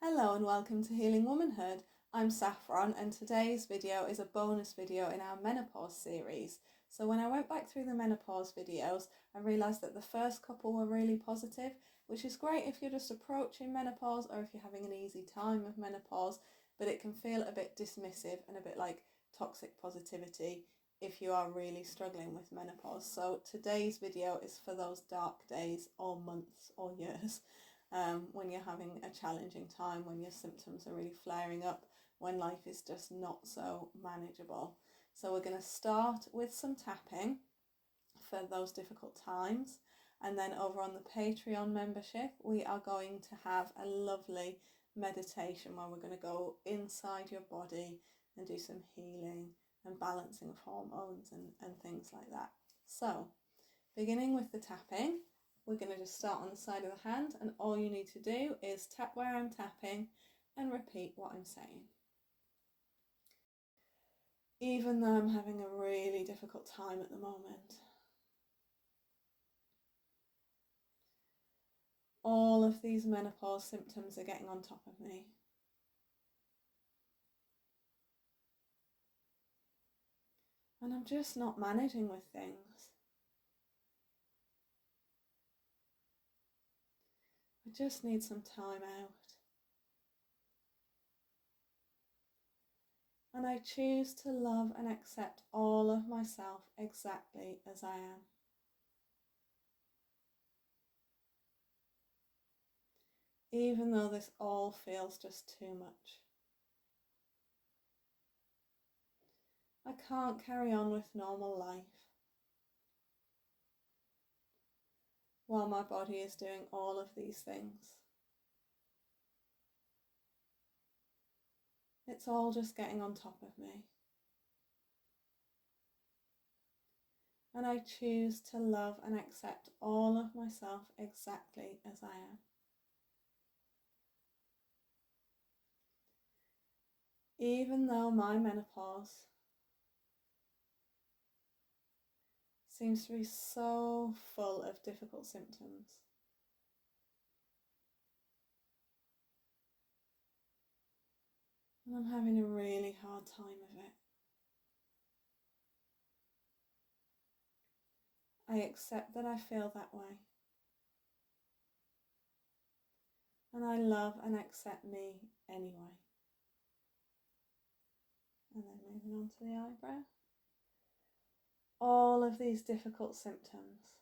Hello and welcome to Healing Womanhood. I'm Saffron and today's video is a bonus video in our menopause series. So when I went back through the menopause videos, I realised that the first couple were really positive, which is great if you're just approaching menopause or if you're having an easy time of menopause, but it can feel a bit dismissive and a bit like toxic positivity if you are really struggling with menopause. So today's video is for those dark days or months or years. When you're having a challenging time, when your symptoms are really flaring up, when life is just not so manageable. So we're going to start with some tapping for those difficult times, and then over on the Patreon membership we are going to have a lovely meditation where we're going to go inside your body and do some healing and balancing of hormones and things like that. So beginning with the tapping, we're going to just start on the side of the hand, and all you need to do is tap where I'm tapping and repeat what I'm saying. Even though I'm having a really difficult time at the moment, all of these menopause symptoms are getting on top of me. And I'm just not managing with things. I just need some time out. And I choose to love and accept all of myself exactly as I am. Even though this all feels just too much. I can't carry on with normal life while my body is doing all of these things. It's all just getting on top of me. And I choose to love and accept all of myself exactly as I am. Even though my menopause seems to be so full of difficult symptoms. And I'm having a really hard time of it. I accept that I feel that way. And I love and accept me anyway. And then moving on to the eyebrow. All of these difficult symptoms.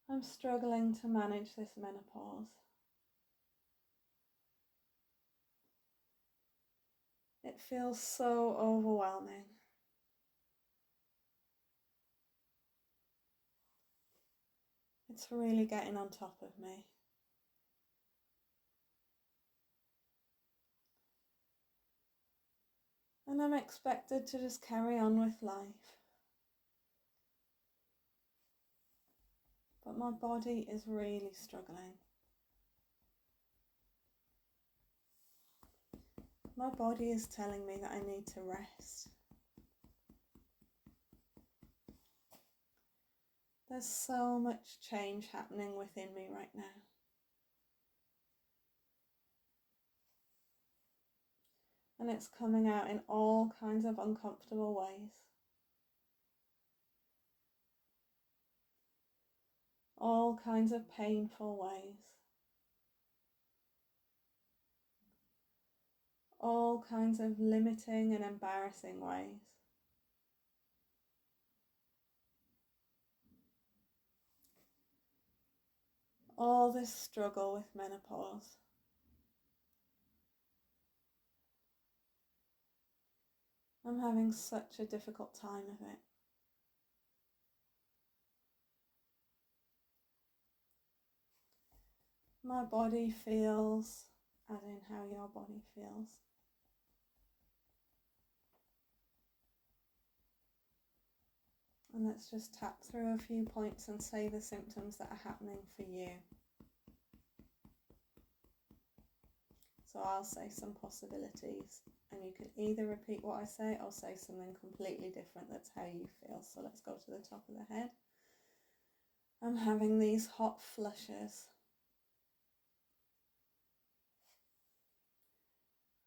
I'm struggling to manage this menopause. It feels so overwhelming. It's really getting on top of me. And I'm expected to just carry on with life. But my body is really struggling. My body is telling me that I need to rest. There's so much change happening within me right now. And it's coming out in all kinds of uncomfortable ways. All kinds of painful ways. All kinds of limiting and embarrassing ways. All this struggle with menopause. I'm having such a difficult time of it. My body feels, as in how your body feels. And let's just tap through a few points and say the symptoms that are happening for you. So I'll say some possibilities, and you can either repeat what I say or say something completely different. That's how you feel. So let's go to the top of the head. I'm having these hot flushes.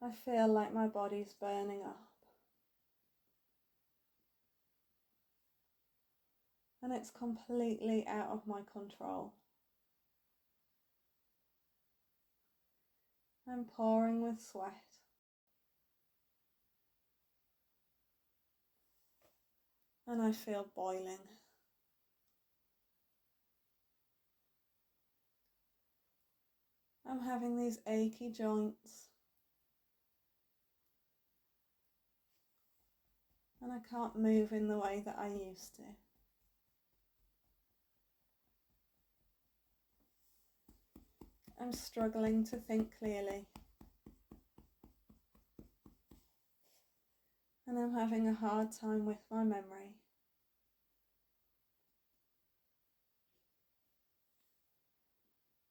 I feel like my body's burning up. And it's completely out of my control. I'm pouring with sweat. And I feel boiling. I'm having these achy joints. And I can't move in the way that I used to. I'm struggling to think clearly. And I'm having a hard time with my memory.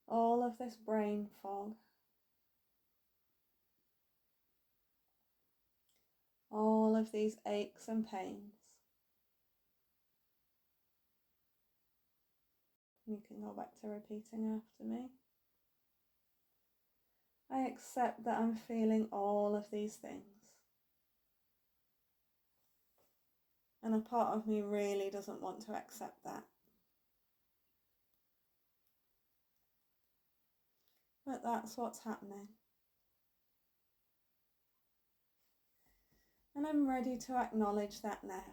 All of this brain fog. All of these aches and pains. You can go back to repeating after me. I accept that I'm feeling all of these things. And a part of me really doesn't want to accept that. But that's what's happening. And I'm ready to acknowledge that now.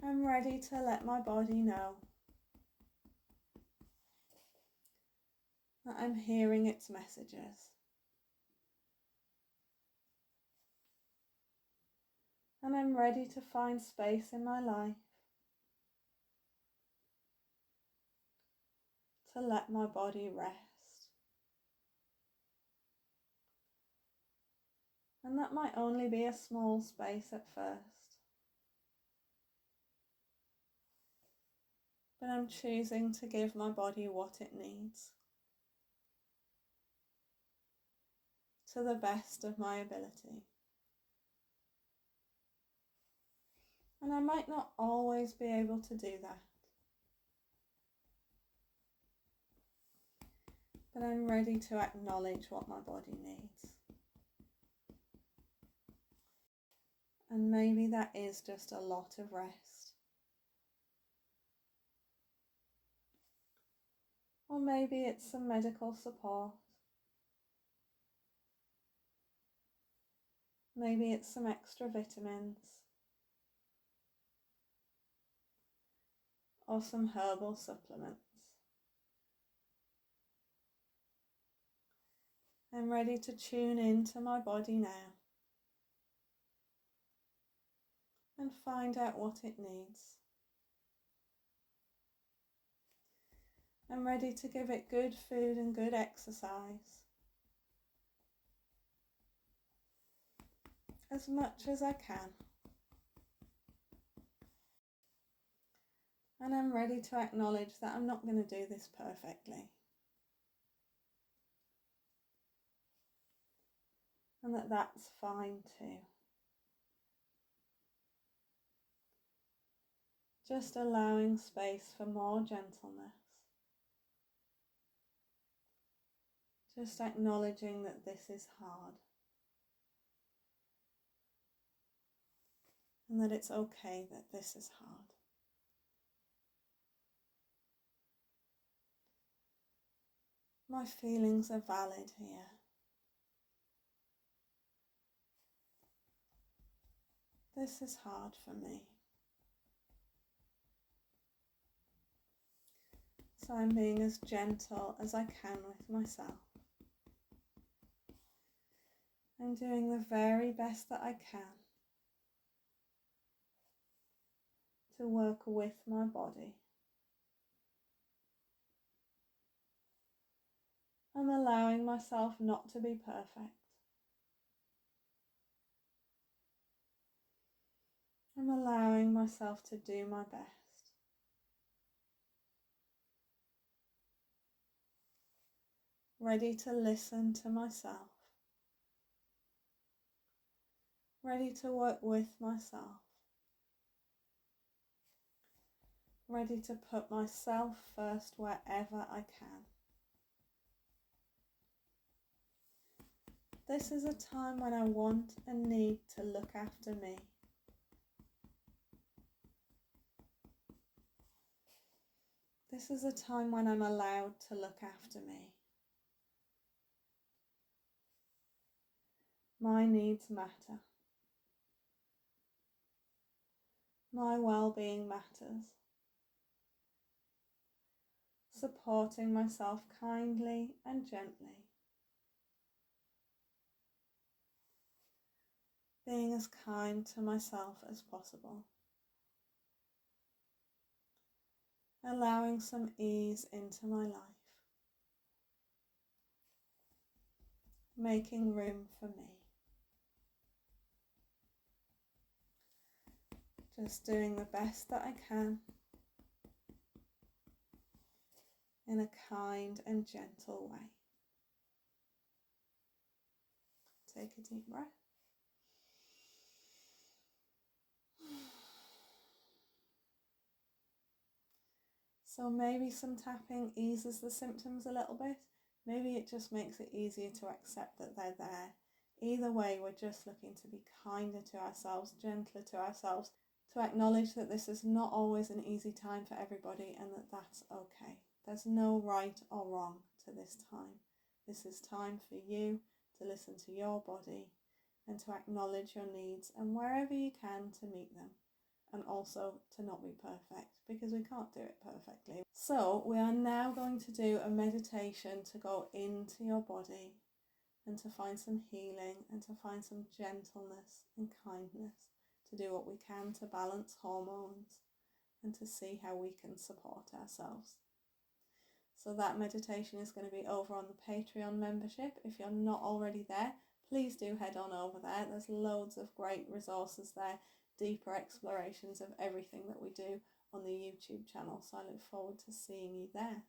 I'm ready to let my body know that I'm hearing its messages. And I'm ready to find space in my life to let my body rest. And that might only be a small space at first. But I'm choosing to give my body what it needs, to the best of my ability. And I might not always be able to do that. But I'm ready to acknowledge what my body needs. And maybe that is just a lot of rest. Or maybe it's some medical support. Maybe it's some extra vitamins. Or some herbal supplements. I'm ready to tune into my body now and find out what it needs. I'm ready to give it good food and good exercise, as much as I can. And I'm ready to acknowledge that I'm not going to do this perfectly. And that that's fine too. Just allowing space for more gentleness. Just acknowledging that this is hard. And that it's okay that this is hard. My feelings are valid here. This is hard for me. So I'm being as gentle as I can with myself. I'm doing the very best that I can to work with my body. I'm allowing myself not to be perfect. I'm allowing myself to do my best. Ready to listen to myself. Ready to work with myself. ready to put myself first wherever I can. This is a time when I want and need to look after me. This is a time when I'm allowed to look after me. My needs matter. My well-being matters. Supporting myself kindly and gently. Being as kind to myself as possible. Allowing some ease into my life. Making room for me. Just doing the best that I can in a kind and gentle way. Take a deep breath. So maybe some tapping eases the symptoms a little bit. Maybe it just makes it easier to accept that they're there. Either way, we're just looking to be kinder to ourselves, gentler to ourselves, to acknowledge that this is not always an easy time for everybody and that that's okay. There's no right or wrong to this time. This is time for you to listen to your body and to acknowledge your needs and wherever you can to meet them. And also to not be perfect, because we can't do it perfectly. So we are now going to do a meditation to go into your body and to find some healing and to find some gentleness and kindness, to do what we can to balance hormones and to see how we can support ourselves. So that meditation is going to be over on the Patreon membership. If you're not already there, please do head on over there. There's loads of great resources there, deeper explorations of everything that we do on the YouTube channel. So I look forward to seeing you there.